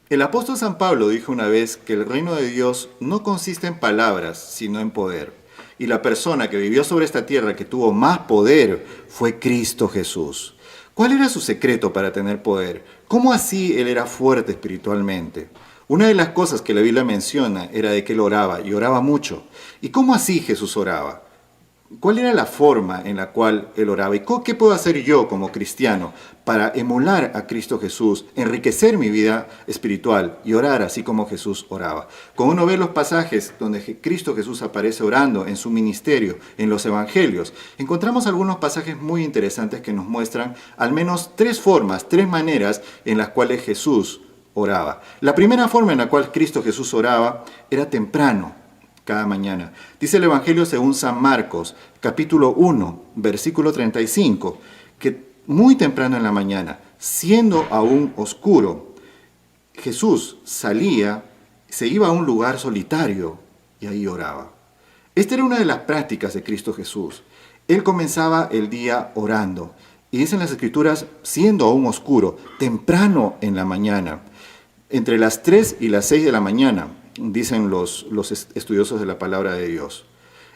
El apóstol San Pablo dijo una vez que el reino de Dios no consiste en palabras, sino en poder. Y la persona que vivió sobre esta tierra que tuvo más poder fue Cristo Jesús. ¿Cuál era su secreto para tener poder? ¿Cómo así él era fuerte espiritualmente? Una de las cosas que la Biblia menciona era de que él oraba, y oraba mucho. ¿Y cómo así Jesús oraba? ¿Cuál era la forma en la cual él oraba? ¿Y qué puedo hacer yo como cristiano para emular a Cristo Jesús, enriquecer mi vida espiritual y orar así como Jesús oraba? Cuando uno ve los pasajes donde Cristo Jesús aparece orando en su ministerio, en los evangelios, encontramos algunos pasajes muy interesantes que nos muestran al menos tres formas, tres maneras en las cuales Jesús oraba. La primera forma en la cual Cristo Jesús oraba era temprano, cada mañana. Dice el Evangelio según San Marcos, capítulo 1, versículo 35, que muy temprano en la mañana, siendo aún oscuro, Jesús salía, se iba a un lugar solitario y ahí oraba. Esta era una de las prácticas de Cristo Jesús. Él comenzaba el día orando. Y dicen las Escrituras, siendo aún oscuro, temprano en la mañana, entre las 3 y las 6 de la mañana, dicen los estudiosos de la palabra de Dios.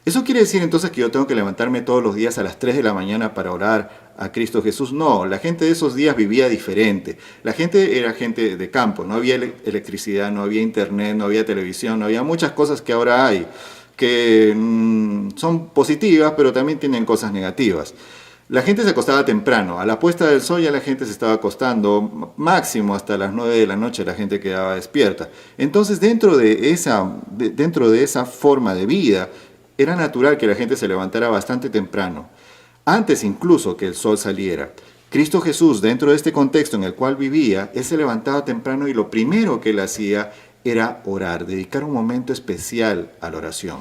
¿Eso quiere decir entonces que yo tengo que levantarme todos los días a las 3 de la mañana para orar a Cristo Jesús? No, la gente de esos días vivía diferente. La gente era gente de campo, no había electricidad, no había internet, no había televisión, no había muchas cosas que ahora hay, que son positivas, pero también tienen cosas negativas. La gente se acostaba temprano, a la puesta del sol ya la gente se estaba acostando, máximo hasta las 9 de la noche la gente quedaba despierta. Entonces dentro de esa forma de vida era natural que la gente se levantara bastante temprano, antes incluso que el sol saliera. Cristo Jesús, dentro de este contexto en el cual vivía, él se levantaba temprano y lo primero que él hacía era orar, dedicar un momento especial a la oración.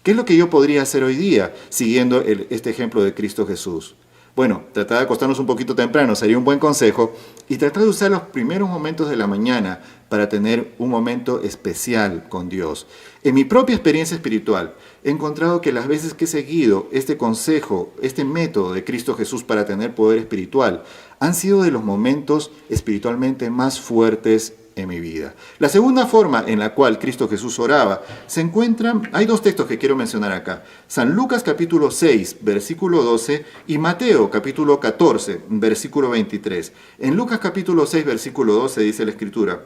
¿Qué es lo que yo podría hacer hoy día siguiendo este ejemplo de Cristo Jesús? Bueno, tratar de acostarnos un poquito temprano sería un buen consejo y tratar de usar los primeros momentos de la mañana para tener un momento especial con Dios. En mi propia experiencia espiritual he encontrado que las veces que he seguido este consejo, este método de Cristo Jesús para tener poder espiritual, han sido de los momentos espiritualmente más fuertes en mi vida. La segunda forma en la cual Cristo Jesús oraba se encuentra, hay dos textos que quiero mencionar acá, San Lucas capítulo 6, versículo 12 y Mateo capítulo 14, versículo 23. En Lucas capítulo 6, versículo 12 dice la Escritura: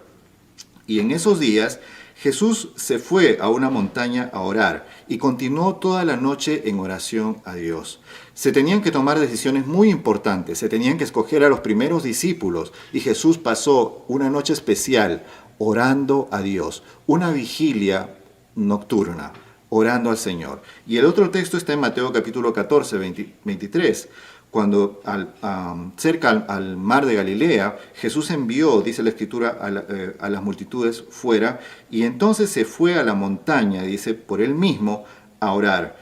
y en esos días Jesús se fue a una montaña a orar y continuó toda la noche en oración a Dios. Se tenían que tomar decisiones muy importantes, se tenían que escoger a los primeros discípulos y Jesús pasó una noche especial orando a Dios, una vigilia nocturna, orando al Señor. Y el otro texto está en Mateo capítulo 14, 23. Cuando cerca al mar de Galilea, Jesús envió, dice la Escritura, a las multitudes fuera, y entonces se fue a la montaña, dice, por él mismo, a orar.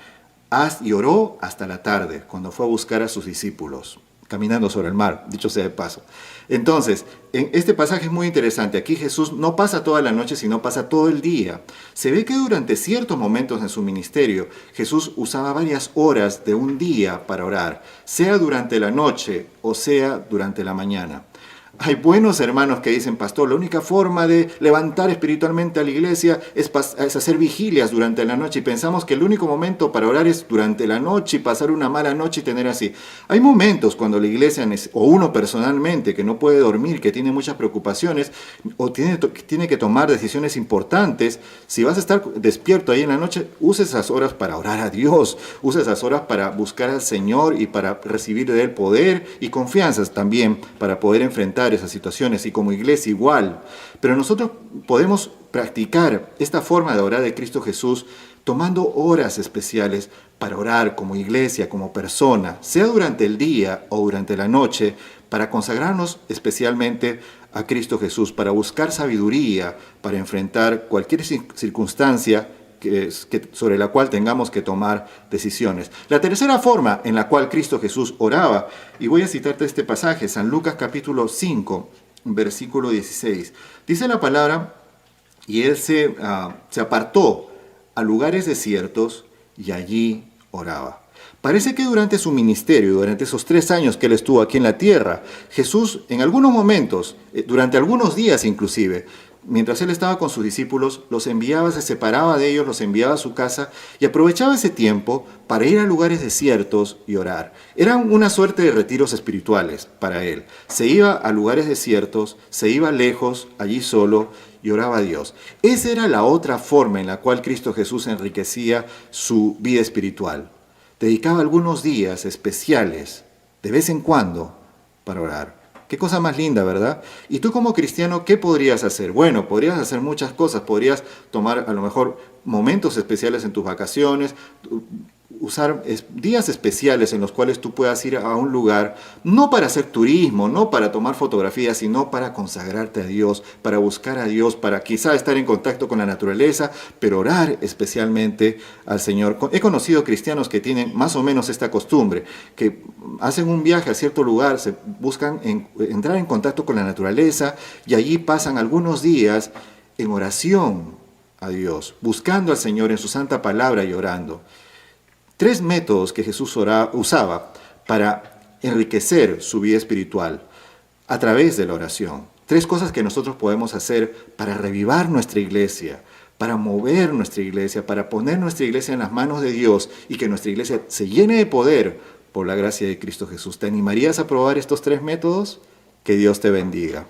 Y oró hasta la tarde, cuando fue a buscar a sus discípulos, caminando sobre el mar, dicho sea de paso. Entonces, en este pasaje es muy interesante. Aquí Jesús no pasa toda la noche, sino pasa todo el día. Se ve que durante ciertos momentos en su ministerio, Jesús usaba varias horas de un día para orar, sea durante la noche o sea durante la mañana. Hay buenos hermanos que dicen, pastor, la única forma de levantar espiritualmente a la iglesia es hacer vigilias durante la noche y pensamos que el único momento para orar es durante la noche y pasar una mala noche y tener así. Hay momentos cuando la iglesia o uno personalmente que no puede dormir, que tiene muchas preocupaciones o tiene que tomar decisiones importantes. Si vas a estar despierto ahí en la noche, use esas horas para orar a Dios, use esas horas para buscar al Señor y para recibir de Él poder y confianzas también para poder enfrentar esas situaciones, y como iglesia igual. Pero nosotros podemos practicar esta forma de orar de Cristo Jesús tomando horas especiales para orar como iglesia, como persona, sea durante el día o durante la noche, para consagrarnos especialmente a Cristo Jesús, para buscar sabiduría, para enfrentar cualquier circunstancia sobre la cual tengamos que tomar decisiones. La tercera forma en la cual Cristo Jesús oraba, y voy a citarte este pasaje, San Lucas capítulo 5, versículo 16. Dice la palabra, y él se apartó a lugares desiertos y allí oraba. Parece que durante su ministerio, durante esos 3 años que él estuvo aquí en la tierra, Jesús en algunos momentos, durante algunos días inclusive, mientras él estaba con sus discípulos, los enviaba, se separaba de ellos, los enviaba a su casa y aprovechaba ese tiempo para ir a lugares desiertos y orar. Eran una suerte de retiros espirituales para él. Se iba a lugares desiertos, se iba lejos, allí solo, y oraba a Dios. Esa era la otra forma en la cual Cristo Jesús enriquecía su vida espiritual. Dedicaba algunos días especiales, de vez en cuando, para orar. Qué cosa más linda, ¿verdad? Y tú como cristiano, ¿qué podrías hacer? Bueno, podrías hacer muchas cosas. Podrías tomar a lo mejor momentos especiales en tus vacaciones, usar días especiales en los cuales tú puedas ir a un lugar, no para hacer turismo, no para tomar fotografías, sino para consagrarte a Dios, para buscar a Dios, para quizá estar en contacto con la naturaleza, pero orar especialmente al Señor. He conocido cristianos que tienen más o menos esta costumbre, que hacen un viaje a cierto lugar, se buscan entrar en contacto con la naturaleza y allí pasan algunos días en oración a Dios, buscando al Señor en su santa palabra y orando. 3 métodos que Jesús usaba para enriquecer su vida espiritual a través de la oración. 3 cosas que nosotros podemos hacer para revivar nuestra iglesia, para mover nuestra iglesia, para poner nuestra iglesia en las manos de Dios y que nuestra iglesia se llene de poder por la gracia de Cristo Jesús. ¿Te animarías a probar estos 3 métodos? Que Dios te bendiga.